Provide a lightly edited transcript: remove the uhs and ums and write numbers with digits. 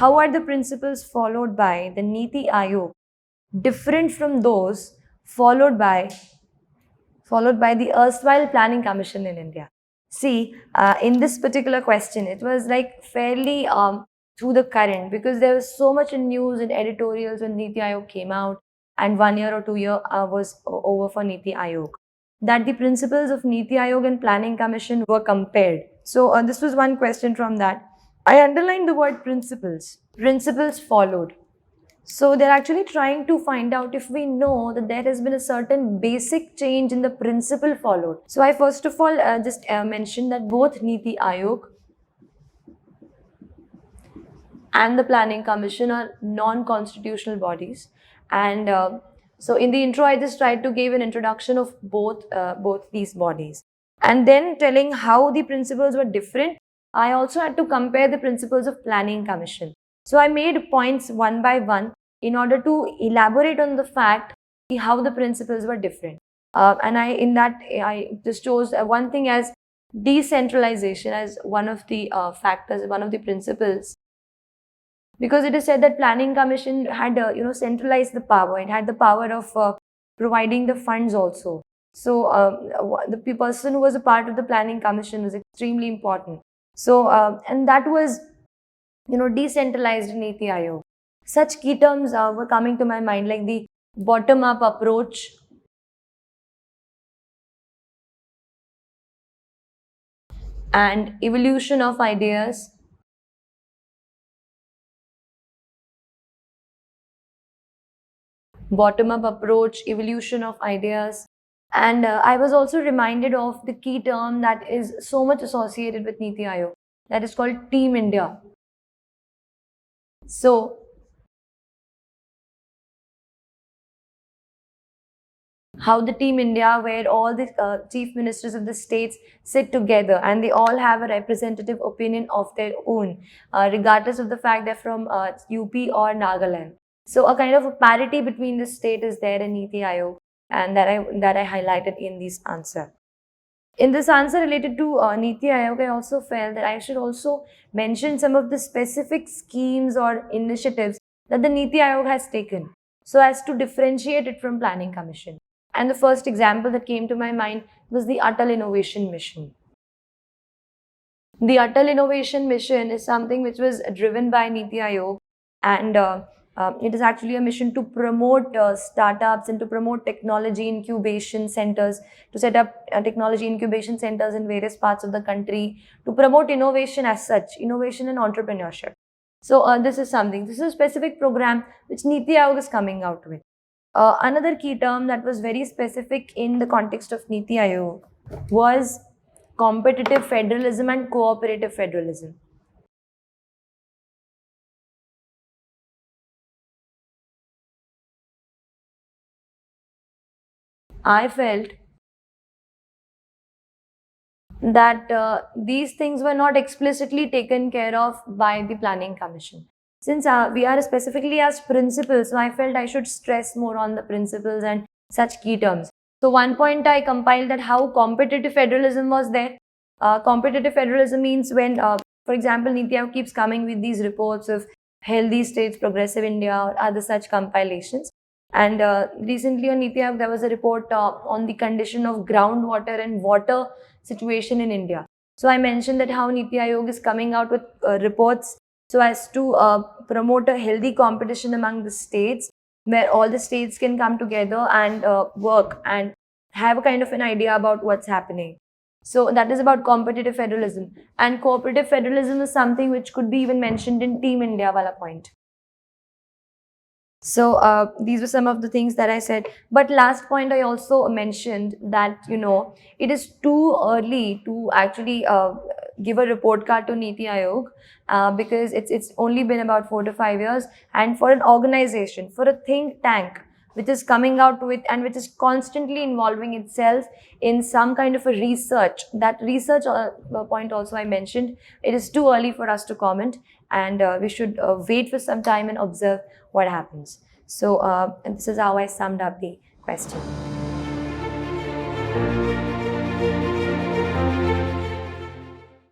how are the principles followed by the NITI Aayog different from those followed by the erstwhile Planning Commission in India? See, in this particular question, it was like fairly through the current, because there was so much in news and editorials when NITI Aayog came out, and 1 year or 2 year was over for NITI Aayog, that the principles of NITI Aayog and Planning Commission were compared. So this was one question from that. I underlined the word principles. Principles followed. So they're actually trying to find out if we know that there has been a certain basic change in the principle followed. So I first of all just mentioned that both NITI Aayog and the Planning Commission are non-constitutional bodies. And so in the intro, I just tried to give an introduction of both these bodies. And then telling how the principles were different, I also had to compare the principles of Planning Commission. So I made points one by one in order to elaborate on the fact how the principles were different. And I just chose one thing as decentralization as one of the factors, one of the principles, because it is said that Planning Commission had centralized the power. It had the power of providing the funds also. So the person who was a part of the Planning Commission was extremely important. So and that was decentralized in NITI Aayog. Such key terms were coming to my mind, like the bottom-up approach, and evolution of ideas, bottom-up approach, evolution of ideas. And I was also reminded of the key term that is so much associated with NITI Aayog, that is called Team India. So how the Team India, where all the chief ministers of the states sit together and they all have a representative opinion of their own, regardless of the fact they're from UP or Nagaland. So a kind of a parity between the state is there in NITI Aayog, and that I highlighted in this answer. In this answer related to NITI Aayog, I also felt that I should also mention some of the specific schemes or initiatives that the NITI Aayog has taken, so as to differentiate it from Planning Commission. And the first example that came to my mind was the Atal Innovation Mission. The Atal Innovation Mission is something which was driven by NITI Aayog, and it is actually a mission to promote startups and to promote technology incubation centers, to set up technology incubation centers in various parts of the country, to promote innovation as such, innovation and entrepreneurship. So this is a specific program which NITI Aayog is coming out with. Another key term that was very specific in the context of NITI Aayog was competitive federalism and cooperative federalism. I felt that these things were not explicitly taken care of by the Planning Commission. Since we are specifically asked principles, so I felt I should stress more on the principles and such key terms. So one point I compiled that how competitive federalism was there. Competitive federalism means when, for example, NITI Aayog keeps coming with these reports of healthy states, progressive India, or other such compilations. And recently on NITI Aayog, there was a report on the condition of groundwater and water situation in India. So I mentioned that how NITI Aayog is coming out with reports so as to promote a healthy competition among the states, where all the states can come together and work and have a kind of an idea about what's happening. So that is about competitive federalism. And cooperative federalism is something which could be even mentioned in Team India wala point. So these were some of the things that I said. But last point, I also mentioned that, it is too early to actually give a report card to NITI Aayog because it's only been about 4 to 5 years. And for an organization, for a think tank, which is coming out with and which is constantly involving itself in some kind of a research, that research point also I mentioned, it is too early for us to comment, and we should wait for some time and observe what happens. So and this is how I summed up the question.